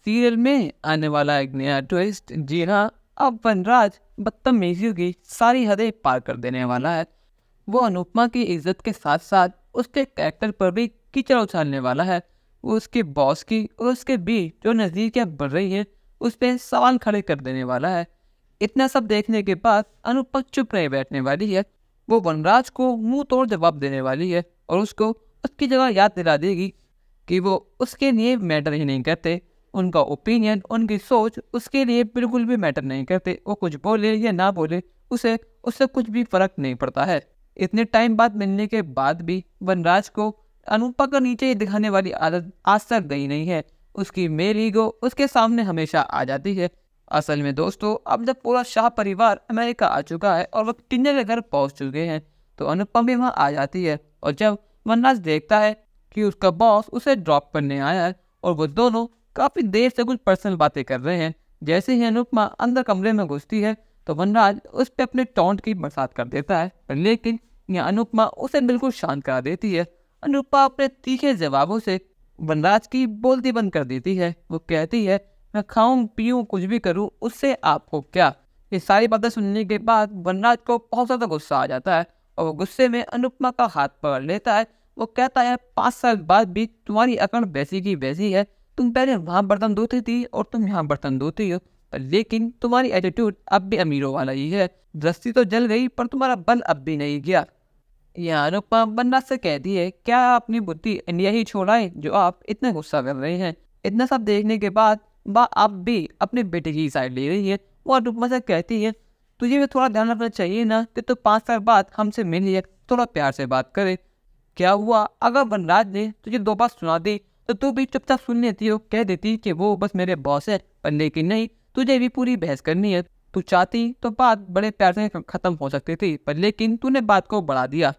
Serial में आने वाला एक नया ट्विस्ट। जी हाँ, अब वनराज बदतमीजियों की सारी हदें पार कर देने वाला है। वो अनुपमा की इज्जत के साथ साथ उसके कैरेक्टर पर भी कीचड़ उछालने वाला है। वो उसके बॉस की और उसके बीच जो नज़दीकियाँ बढ़ रही हैं उस पर सवाल खड़े कर देने वाला है। इतना सब देखने के बाद अनुपमा चुप नहीं बैठने वाली है। वो वनराज को मुंह तोड़ जवाब देने वाली है और उसको उसकी जगह याद दिला देगी कि वो उसके लिए मैटर ही नहीं करते। उनका ओपिनियन, उनकी सोच उसके लिए बिल्कुल भी मैटर नहीं करते। वो कुछ बोले या ना बोले, उसे उससे कुछ भी फर्क नहीं पड़ता है। इतने टाइम बाद मिलने के बाद भी वनराज को अनुपमा का नीचे दिखाने वाली आदत आज तक गई नहीं है। उसकी मेल ईगो उसके सामने हमेशा आ जाती है। असल में दोस्तों, अब जब पूरा शाह परिवार अमेरिका आ चुका है और वो टिंजर के घर पहुंच चुके हैं तो अनुपमा भी वहाँ आ जाती है। और जब वनराज देखता है कि उसका बॉस उसे ड्रॉप करने आया है और वो दोनों काफ़ी देर से कुछ पर्सनल बातें कर रहे हैं, जैसे ही अनुपमा अंदर कमरे में घुसती है तो वनराज उस पर अपने टॉन्ट की बरसात कर देता है। पर लेकिन यह अनुपमा उसे बिल्कुल शांत करा देती है। अनुपमा अपने तीखे जवाबों से वनराज की बोलती बंद कर देती है। वो कहती है, मैं खाऊं पीऊं कुछ भी करूं, उससे आपको क्या। ये सारी बातें सुनने के बाद वनराज को बहुत ज़्यादा गुस्सा आ जाता है और वो गुस्से में अनुपमा का हाथ पकड़ लेता है। वो कहता है, 5 साल बाद भी तुम्हारी अकड़ वैसी की वैसी है। तुम पहले वहाँ बर्तन धोती थी और तुम यहाँ बर्तन धोती हो, लेकिन तुम्हारी एटीट्यूड अब भी अमीरों वाला ही है। रस्सी तो जल गई पर तुम्हारा बल अब भी नहीं गया। यह अनुपमा वनराज से कहती है, क्या अपनी बुद्धि इंडिया ही छोड़ाए जो आप इतना गुस्सा कर रहे हैं। इतना सब देखने के बाद वह अब भी अपने बेटे की साइड ले रही है। वो अनुपमा से कहती है, तुझे भी थोड़ा ध्यान रखना चाहिए ना कि तू 5 साल बाद हमसे मिलिए, थोड़ा प्यार से बात करे। क्या हुआ अगर वनराज ने तुझे 2 बात सुना दी तो तू भी चुपचाप सुन लेती हो, कह देती कि वो बस मेरे बॉस है। पर लेकिन नहीं, तुझे भी पूरी बहस करनी है। तू चाहती तो बात बड़े प्यार से खत्म हो सकती थी, पर लेकिन तूने बात को बढ़ा दिया।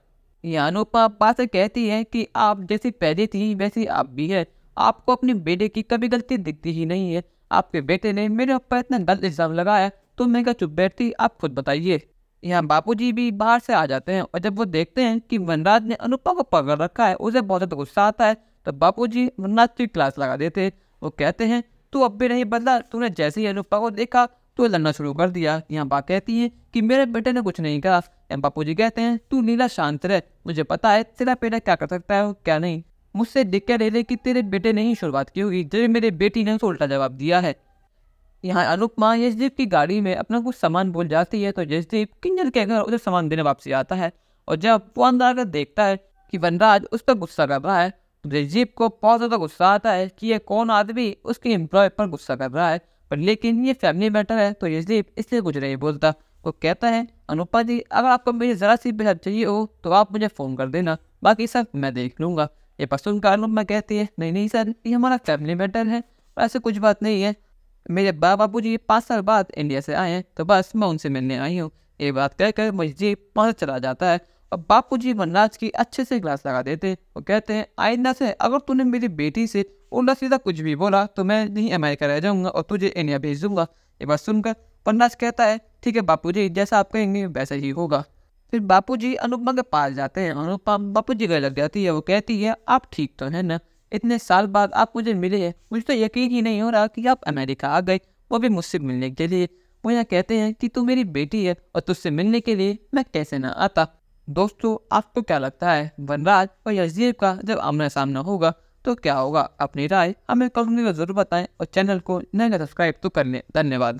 यह अनुपमा बात से कहती है कि आप जैसी पहले थी वैसी आप भी है। आपको अपने बेटे की कभी गलती दिखती ही नहीं है। आपके बेटे ने मेरे ऊपर इतना गलत इल्जाम लगाया तो मैं क्या चुप बैठती, आप खुद बताइए। यहाँ बापूजी भी बाहर से आ जाते हैं और जब वो देखते हैं कि वनराज ने अनुपमा को पकड़ रखा है, उसे बहुत ज़्यादा गुस्सा आता है। तो बापूजी वनराज की क्लास लगा देते हैं। वो कहते हैं, तू अब भी नहीं बदला, तूने जैसे ही अनुपमा को देखा तो लड़ना शुरू कर दिया। यहाँ बा कहती है कि मेरे बेटे ने कुछ नहीं कहा। बापूजी कहते हैं, तू नीला शांत रह, मुझे पता है तेरा बेटा क्या कर सकता है और क्या नहीं। मुझसे देख के ले ले कि तेरे बेटे ने ही शुरुआत की होगी, जब मेरे बेटी ने उसे उल्टा जवाब दिया है। यहाँ अनुपमा यशदीप की गाड़ी में अपना कुछ सामान भूल जाती है तो यशदीप किंजल के घर उसे सामान देने वापसी आता है। और जब वो अंदर आकर देखता है कि वनराज उस पर गुस्सा कर रहा है तो यशदीप को बहुत ज़्यादा गुस्सा आता है कि ये कौन आदमी उसके एम्प्लॉय पर गुस्सा कर रहा है। पर लेकिन ये फैमिली मैटर है तो यशदीप इसलिए कुछ नहीं बोलता। वो कहता है, अनुपमा जी, अगर आपको मेरी ज़रा सी भी हेल्प चाहिए हो तो आप मुझे फ़ोन कर देना, बाकी सब मैं देख लूँगा। ये पसंद का अनुपमा कहती है, नहीं नहीं सर, ये हमारा फैमिली मैटर है, ऐसे कुछ बात नहीं है। मेरे बापूजी 5 साल बाद इंडिया से आए हैं तो बस मैं उनसे मिलने आई हूँ। ये बात कहकर मस्जिद वहाँ चला जाता है और बापूजी वनराज की अच्छे से क्लास लगा देते हैं। वो कहते हैं, आइंदा से अगर तूने मेरी बेटी से उल्टा सीधा कुछ भी बोला तो मैं नहीं अमेरिका रह जाऊँगा और तुझे इंडिया भेज दूँगा। ये बात सुनकर वनराज कहता है, ठीक है बापूजी, जैसा आप कहेंगे वैसा ही होगा। फिर बापूजी अनुपमा के पास जाते हैं। अनुपमा बापूजी गले लग जाती है। वो कहती है, आप ठीक तो है ना, इतने साल बाद आप मुझे मिले हैं, मुझे तो यकीन ही नहीं हो रहा कि आप अमेरिका आ गए, वो भी मुझसे मिलने के लिए। वो यहाँ कहते हैं कि तू मेरी बेटी है और तुझसे मिलने के लिए मैं कैसे ना आता। दोस्तों, आपको क्या लगता है वनराज और यशदीप का जब आमना सामना होगा तो क्या होगा? अपनी राय हमें कमेंट में जरूर बताएं और चैनल को नया सब्सक्राइब तो कर लें। धन्यवाद।